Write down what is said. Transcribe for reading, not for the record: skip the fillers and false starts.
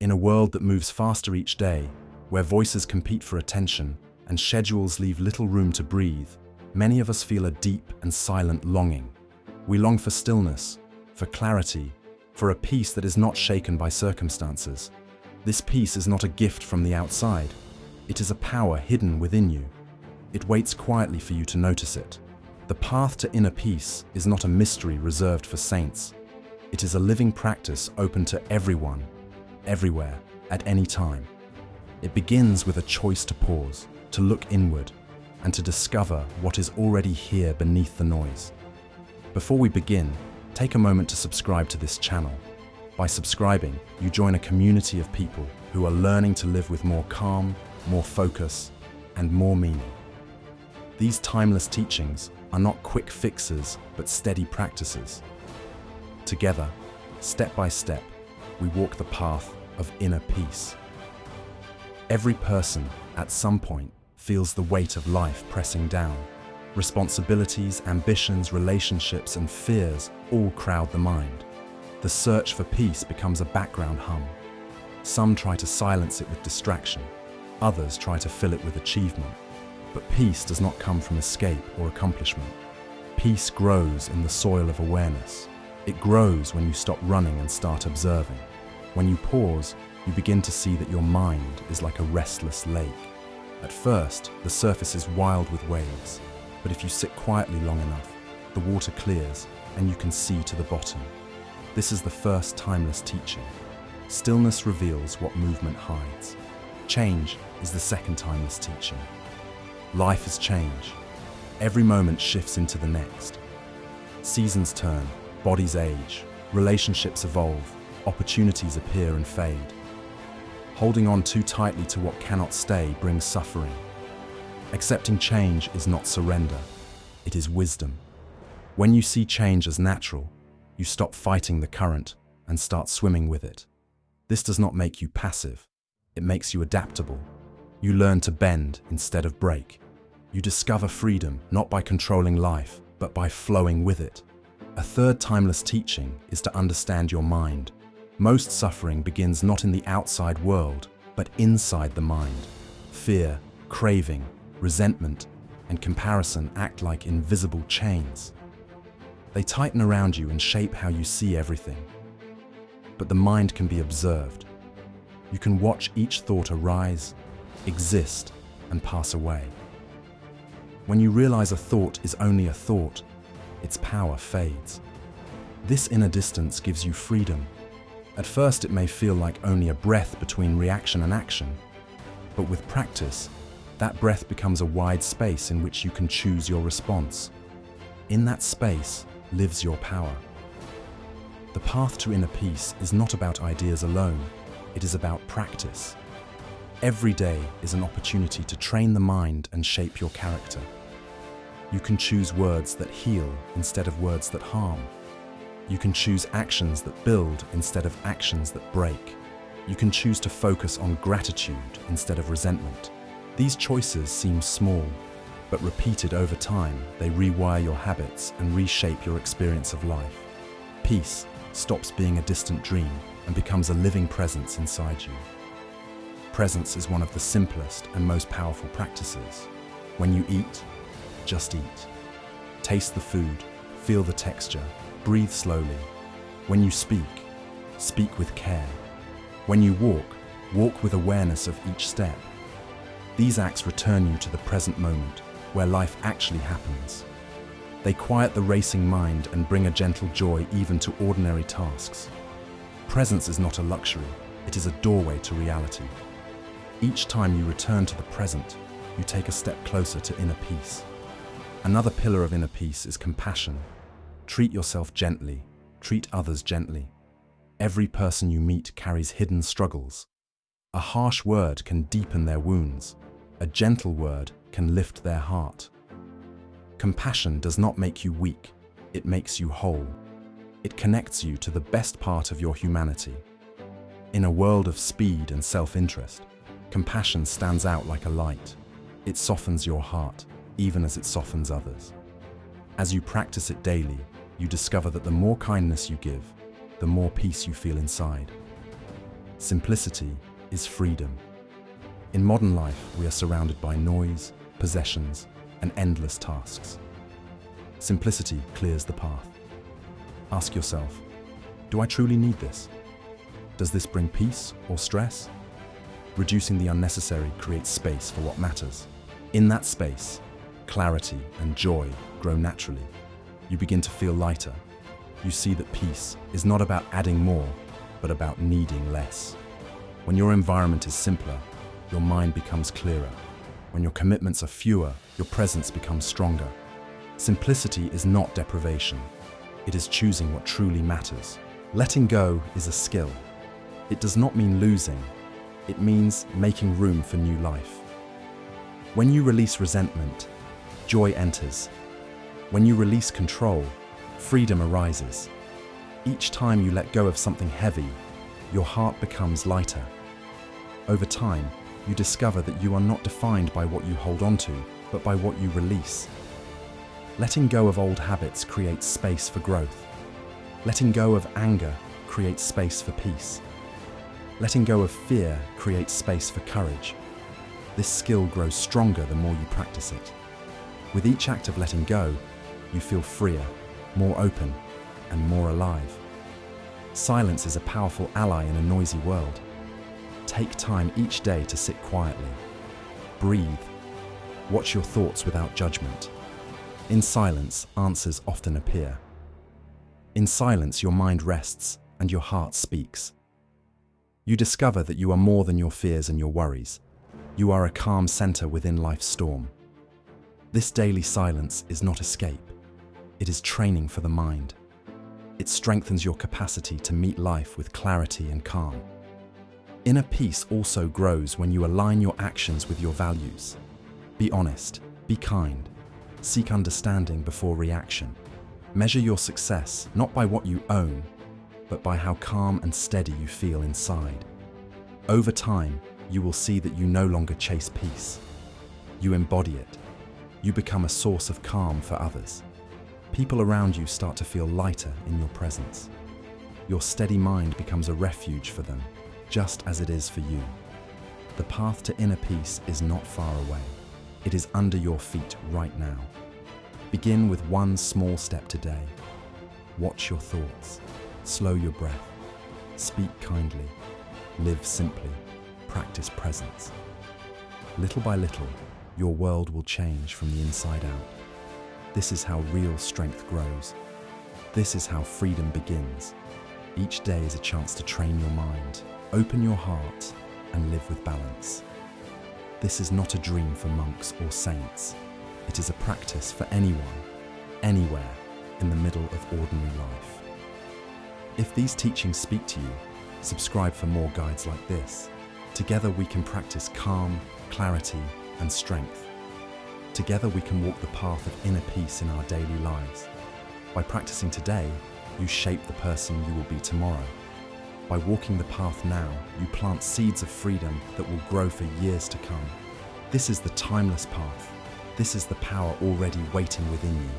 In a world that moves faster each day, where voices compete for attention and schedules leave little room to breathe, many of us feel a deep and silent longing. We long for stillness, for clarity, for a peace that is not shaken by circumstances. This peace is not a gift from the outside. It is a power hidden within you. It waits quietly for you to notice it. The path to inner peace is not a mystery reserved for saints. It is a living practice open to everyone, everywhere, at any time. It begins with a choice to pause, to look inward, and to discover what is already here beneath the noise. Before we begin, take a moment to subscribe to this channel. By subscribing, you join a community of people who are learning to live with more calm, more focus, and more meaning. These timeless teachings are not quick fixes, but steady practices. Together, step by step, we walk the path of inner peace. Every person, at some point, feels the weight of life pressing down. Responsibilities, ambitions, relationships, and fears all crowd the mind. The search for peace becomes a background hum. Some try to silence it with distraction. Others try to fill it with achievement. But peace does not come from escape or accomplishment. Peace grows in the soil of awareness. It grows when you stop running and start observing. When you pause, you begin to see that your mind is like a restless lake. At first, the surface is wild with waves, but if you sit quietly long enough, the water clears and you can see to the bottom. This is the first timeless teaching. Stillness reveals what movement hides. Change is the second timeless teaching. Life is change. Every moment shifts into the next. Seasons turn, bodies age, relationships evolve, opportunities appear and fade. Holding on too tightly to what cannot stay brings suffering. Accepting change is not surrender, it is wisdom. When you see change as natural, you stop fighting the current and start swimming with it. This does not make you passive, it makes you adaptable. You learn to bend instead of break. You discover freedom not by controlling life, but by flowing with it. A third timeless teaching is to understand your mind. Most suffering begins not in the outside world, but inside the mind. Fear, craving, resentment, and comparison act like invisible chains. They tighten around you and shape how you see everything. But the mind can be observed. You can watch each thought arise, exist, and pass away. When you realize a thought is only a thought, its power fades. This inner distance gives you freedom. At first, it may feel like only a breath between reaction and action, but with practice, that breath becomes a wide space in which you can choose your response. In that space lives your power. The path to inner peace is not about ideas alone, it is about practice. Every day is an opportunity to train the mind and shape your character. You can choose words that heal instead of words that harm. You can choose actions that build instead of actions that break. You can choose to focus on gratitude instead of resentment. These choices seem small, but repeated over time, they rewire your habits and reshape your experience of life. Peace stops being a distant dream and becomes a living presence inside you. Presence is one of the simplest and most powerful practices. When you eat, just eat. Taste the food, feel the texture, breathe slowly. When you speak, speak with care. When you walk, walk with awareness of each step. These acts return you to the present moment, where life actually happens. They quiet the racing mind and bring a gentle joy even to ordinary tasks. Presence is not a luxury, it is a doorway to reality. Each time you return to the present, you take a step closer to inner peace. Another pillar of inner peace is compassion. Treat yourself gently, treat others gently. Every person you meet carries hidden struggles. A harsh word can deepen their wounds. A gentle word can lift their heart. Compassion does not make you weak, it makes you whole. It connects you to the best part of your humanity. In a world of speed and self-interest, compassion stands out like a light. It softens your heart, even as it softens others. As you practice it daily, you discover that the more kindness you give, the more peace you feel inside. Simplicity is freedom. In modern life, we are surrounded by noise, possessions, and endless tasks. Simplicity clears the path. Ask yourself, do I truly need this? Does this bring peace or stress? Reducing the unnecessary creates space for what matters. In that space, clarity and joy grow naturally. You begin to feel lighter. You see that peace is not about adding more, but about needing less. When your environment is simpler, your mind becomes clearer. When your commitments are fewer, your presence becomes stronger. Simplicity is not deprivation. It is choosing what truly matters. Letting go is a skill. It does not mean losing. It means making room for new life. When you release resentment, joy enters. When you release control, freedom arises. Each time you let go of something heavy, your heart becomes lighter. Over time, you discover that you are not defined by what you hold on to, but by what you release. Letting go of old habits creates space for growth. Letting go of anger creates space for peace. Letting go of fear creates space for courage. This skill grows stronger the more you practice it. With each act of letting go, you feel freer, more open, and more alive. Silence is a powerful ally in a noisy world. Take time each day to sit quietly. Breathe. Watch your thoughts without judgment. In silence, answers often appear. In silence, your mind rests and your heart speaks. You discover that you are more than your fears and your worries. You are a calm center within life's storm. This daily silence is not escape. It is training for the mind. It strengthens your capacity to meet life with clarity and calm. Inner peace also grows when you align your actions with your values. Be honest, be kind, seek understanding before reaction. Measure your success not by what you own, but by how calm and steady you feel inside. Over time, you will see that you no longer chase peace. You embody it. You become a source of calm for others. People around you start to feel lighter in your presence. Your steady mind becomes a refuge for them, just as it is for you. The path to inner peace is not far away. It is under your feet right now. Begin with one small step today. Watch your thoughts. Slow your breath. Speak kindly. Live simply. Practice presence. Little by little, your world will change from the inside out. This is how real strength grows. This is how freedom begins. Each day is a chance to train your mind, open your heart, and live with balance. This is not a dream for monks or saints. It is a practice for anyone, anywhere, in the middle of ordinary life. If these teachings speak to you, subscribe for more guides like this. Together we can practice calm, clarity, and strength. Together we can walk the path of inner peace in our daily lives. By practicing today, you shape the person you will be tomorrow. By walking the path now, you plant seeds of freedom that will grow for years to come. This is the timeless path. This is the power already waiting within you.